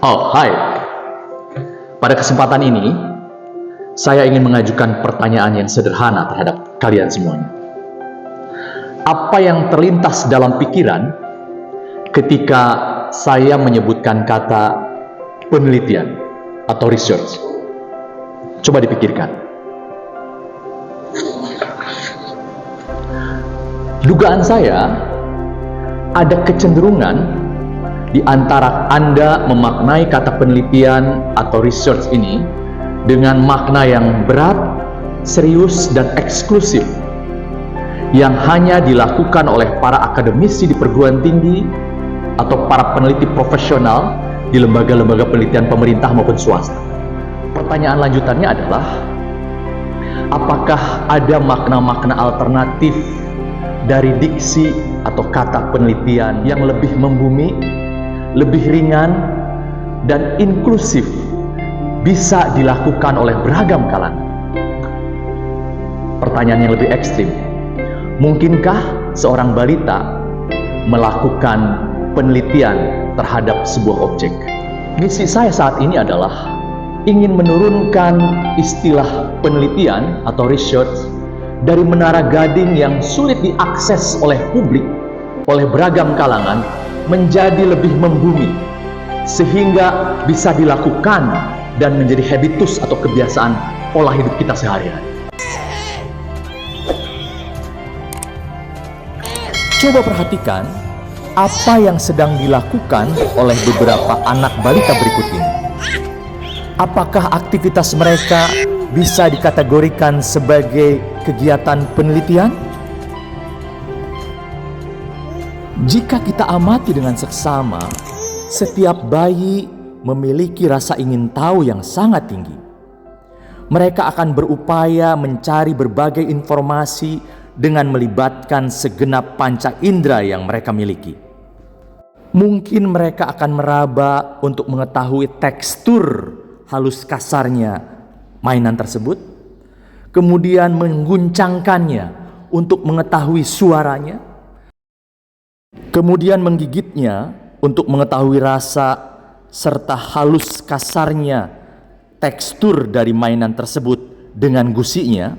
Oh, hai. Pada kesempatan ini, saya ingin mengajukan pertanyaan yang sederhana terhadap kalian semuanya. Apa yang terlintas dalam pikiran ketika saya menyebutkan kata penelitian atau research? Coba dipikirkan. Dugaan saya, ada kecenderungan di antara Anda memaknai kata penelitian atau research ini dengan makna yang berat, serius, dan eksklusif yang hanya dilakukan oleh para akademisi di perguruan tinggi atau para peneliti profesional di lembaga-lembaga penelitian pemerintah maupun swasta. Pertanyaan lanjutannya adalah, apakah ada makna-makna alternatif dari diksi atau kata penelitian yang lebih membumi, lebih ringan, dan inklusif, bisa dilakukan oleh beragam kalangan? Pertanyaan yang lebih ekstrim, mungkinkah seorang balita melakukan penelitian terhadap sebuah objek? Misi saya saat ini adalah ingin menurunkan istilah penelitian atau research dari menara gading yang sulit diakses oleh publik, oleh beragam kalangan, menjadi lebih membumi, sehingga bisa dilakukan dan menjadi habitus atau kebiasaan pola hidup kita sehari-hari. Coba perhatikan apa yang sedang dilakukan oleh beberapa anak balita berikut ini. Apakah aktivitas mereka bisa dikategorikan sebagai kegiatan penelitian? Jika kita amati dengan seksama, setiap bayi memiliki rasa ingin tahu yang sangat tinggi. Mereka akan berupaya mencari berbagai informasi dengan melibatkan segenap panca indera yang mereka miliki. Mungkin mereka akan meraba untuk mengetahui tekstur halus kasarnya mainan tersebut, kemudian mengguncangkannya untuk mengetahui suaranya, kemudian menggigitnya untuk mengetahui rasa serta halus kasarnya tekstur dari mainan tersebut dengan gusinya.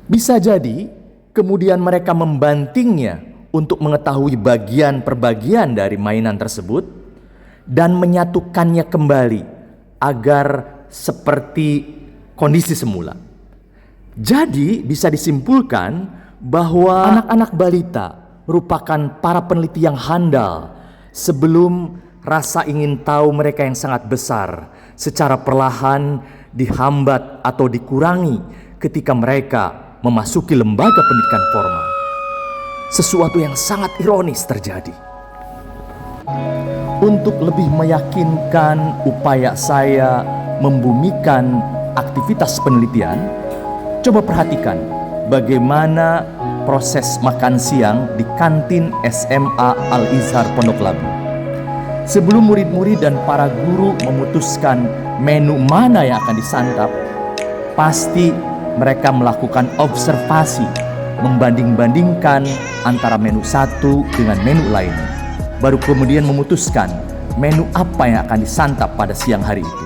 Bisa jadi kemudian mereka membantingnya untuk mengetahui bagian per bagian dari mainan tersebut dan menyatukannya kembali agar seperti kondisi semula. Jadi bisa disimpulkan bahwa anak-anak balita merupakan para peneliti yang handal sebelum rasa ingin tahu mereka yang sangat besar secara perlahan dihambat atau dikurangi ketika mereka memasuki lembaga pendidikan formal. Sesuatu yang sangat ironis terjadi. Untuk lebih meyakinkan upaya saya membumikan aktivitas penelitian, coba perhatikan bagaimana proses makan siang di kantin SMA Al-Izhar Pondok Labu. Sebelum murid-murid dan para guru memutuskan menu mana yang akan disantap, pasti mereka melakukan observasi, membanding-bandingkan antara menu satu dengan menu lainnya. Baru kemudian memutuskan menu apa yang akan disantap pada siang hari itu.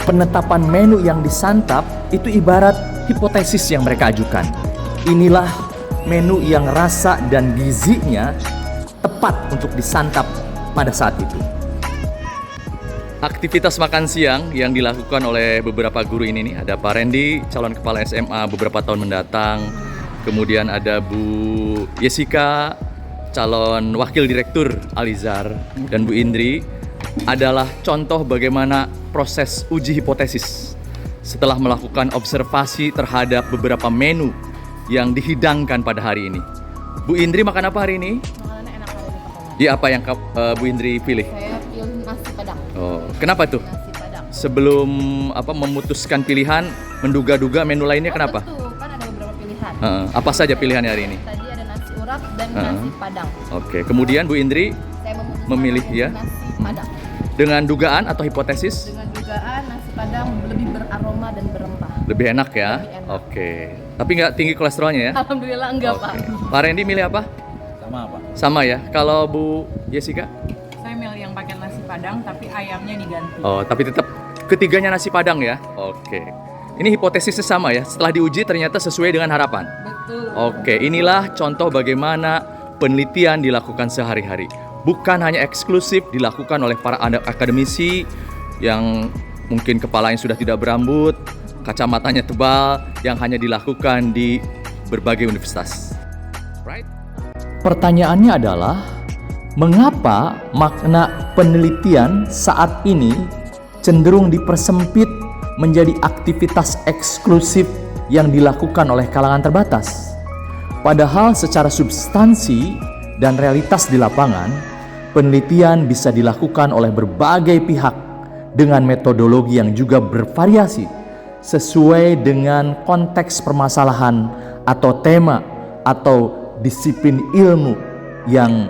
Penetapan menu yang disantap itu ibarat hipotesis yang mereka ajukan. Inilah menu yang rasa dan gizinya tepat untuk disantap pada saat itu. Aktivitas makan siang yang dilakukan oleh beberapa guru ini nih, ada Pak Randy, calon kepala SMA beberapa tahun mendatang. Kemudian ada Bu Jessica, calon wakil direktur Al-Izhar, dan Bu Indri adalah contoh bagaimana proses uji hipotesis setelah melakukan observasi terhadap beberapa menu yang dihidangkan pada hari ini. Bu Indri makan apa hari ini? Makanannya enak hari ini, Pak. Di apa yang Bu Indri pilih? Saya pilih nasi padang. Oh, kenapa tuh? Nasi padang. Sebelum memutuskan pilihan, menduga-duga menu lainnya kenapa? Tentu, kan ada beberapa pilihan. Apa saja pilihannya hari ini? Tadi ada nasi urap dan nasi padang. Oke, kemudian Bu Indri Saya memutuskan memilih ya nasi padang. dengan dugaan atau hipotesis Dengan dugaan nasi padang lebih beraroma dan berempah. lebih enak ya. Lebih enak. Oke, tapi nggak tinggi kolesterolnya ya? Alhamdulillah enggak, Pak. Pak Randy milih apa? Sama apa? Sama ya. Kalau Bu Jessica? Saya milih yang pakai nasi Padang tapi ayamnya diganti. Oh, tapi tetap ketiganya nasi Padang ya? Oke. Ini hipotesisnya sama ya? Setelah diuji ternyata sesuai dengan harapan? Betul. Oke, inilah contoh bagaimana penelitian dilakukan sehari-hari. Bukan hanya eksklusif dilakukan oleh para akademisi yang mungkin kepalanya sudah tidak berambut, kacamatanya tebal, yang hanya dilakukan di berbagai universitas. Right? Pertanyaannya adalah, mengapa makna penelitian saat ini cenderung dipersempit menjadi aktivitas eksklusif yang dilakukan oleh kalangan terbatas? Padahal secara substansi dan realitas di lapangan, penelitian bisa dilakukan oleh berbagai pihak dengan metodologi yang juga bervariasi sesuai dengan konteks permasalahan atau tema atau disiplin ilmu yang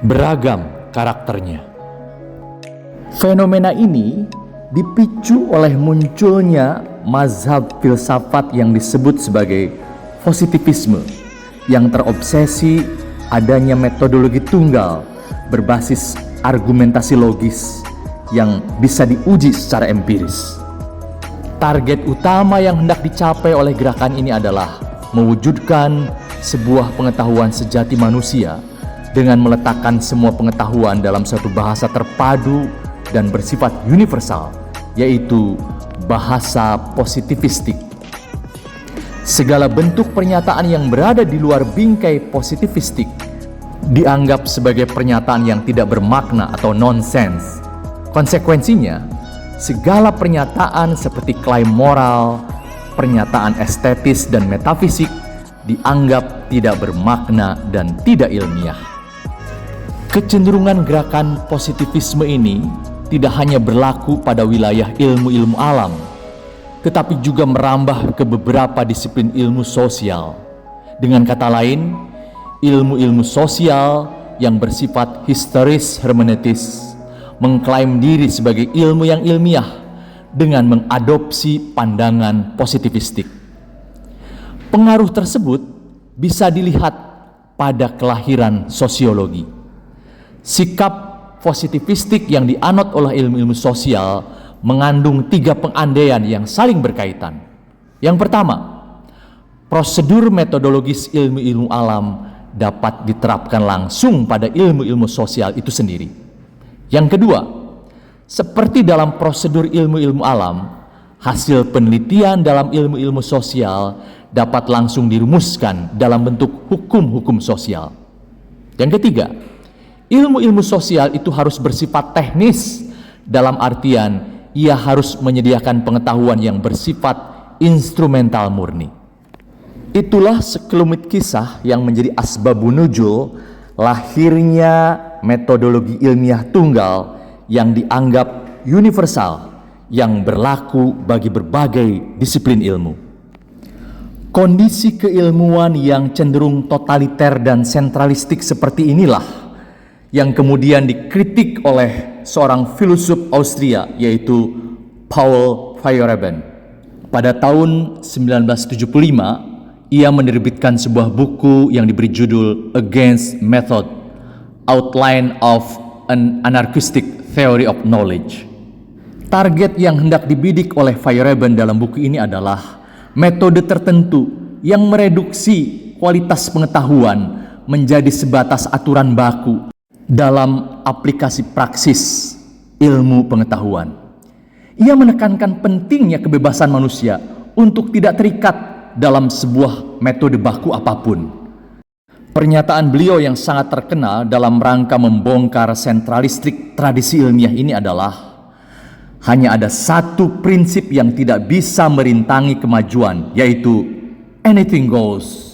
beragam karakternya. Fenomena ini dipicu oleh munculnya mazhab filsafat yang disebut sebagai positivisme yang terobsesi adanya metodologi tunggal berbasis argumentasi logis yang bisa diuji secara empiris. Target utama yang hendak dicapai oleh gerakan ini adalah mewujudkan sebuah pengetahuan sejati manusia dengan meletakkan semua pengetahuan dalam satu bahasa terpadu dan bersifat universal, yaitu bahasa positivistik. Segala bentuk pernyataan yang berada di luar bingkai positivistik dianggap sebagai pernyataan yang tidak bermakna atau nonsens. Konsekuensinya, segala pernyataan seperti klaim moral, pernyataan estetis dan metafisik dianggap tidak bermakna dan tidak ilmiah. Kecenderungan gerakan positivisme ini tidak hanya berlaku pada wilayah ilmu-ilmu alam, tetapi juga merambah ke beberapa disiplin ilmu sosial. Dengan kata lain, ilmu-ilmu sosial yang bersifat historis hermeneutis mengklaim diri sebagai ilmu yang ilmiah dengan mengadopsi pandangan positivistik. Pengaruh tersebut bisa dilihat pada kelahiran sosiologi. Sikap positivistik yang dianut oleh ilmu-ilmu sosial mengandung 3 pengandaian yang saling berkaitan. Yang pertama, prosedur metodologis ilmu-ilmu alam dapat diterapkan langsung pada ilmu-ilmu sosial itu sendiri. Yang kedua, seperti dalam prosedur ilmu-ilmu alam, hasil penelitian dalam ilmu-ilmu sosial dapat langsung dirumuskan dalam bentuk hukum-hukum sosial. Yang ketiga, ilmu-ilmu sosial itu harus bersifat teknis dalam artian ia harus menyediakan pengetahuan yang bersifat instrumental murni. Itulah sekelumit kisah yang menjadi asbabun nuzul lahirnya metodologi ilmiah tunggal yang dianggap universal yang berlaku bagi berbagai disiplin ilmu. Kondisi keilmuan yang cenderung totaliter dan sentralistik seperti inilah yang kemudian dikritik oleh seorang filsuf Austria yaitu Paul Feyerabend. Pada tahun 1975, ia menerbitkan sebuah buku yang diberi judul Against Method, Outline of an Anarchistic Theory of Knowledge. Target yang hendak dibidik oleh Feyerabend dalam buku ini adalah metode tertentu yang mereduksi kualitas pengetahuan menjadi sebatas aturan baku dalam aplikasi praksis ilmu pengetahuan. Ia menekankan pentingnya kebebasan manusia untuk tidak terikat dalam sebuah metode baku apapun. Pernyataan beliau yang sangat terkenal dalam rangka membongkar sentralistik tradisi ilmiah ini adalah, hanya ada satu prinsip yang tidak bisa merintangi kemajuan, yaitu anything goes.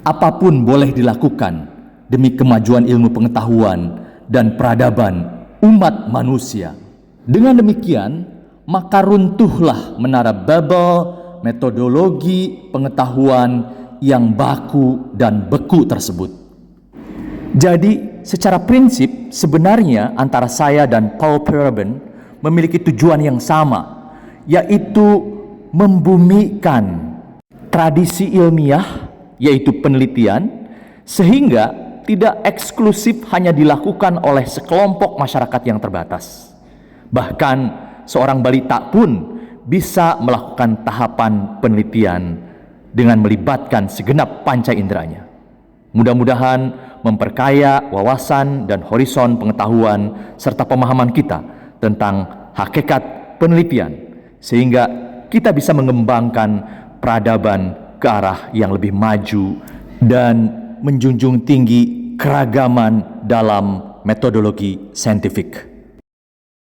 Apapun boleh dilakukan demi kemajuan ilmu pengetahuan dan peradaban umat manusia. Dengan demikian, maka runtuhlah menara Babel, metodologi pengetahuan yang baku dan beku tersebut. Jadi, secara prinsip sebenarnya antara saya dan Paul Feyerabend memiliki tujuan yang sama, yaitu membumikan tradisi ilmiah, yaitu penelitian, sehingga tidak eksklusif hanya dilakukan oleh sekelompok masyarakat yang terbatas. Bahkan seorang balita pun bisa melakukan tahapan penelitian dengan melibatkan segenap panca inderanya. Mudah-mudahan memperkaya wawasan dan horizon pengetahuan serta pemahaman kita tentang hakikat penelitian, sehingga kita bisa mengembangkan peradaban ke arah yang lebih maju dan menjunjung tinggi keragaman dalam metodologi saintifik.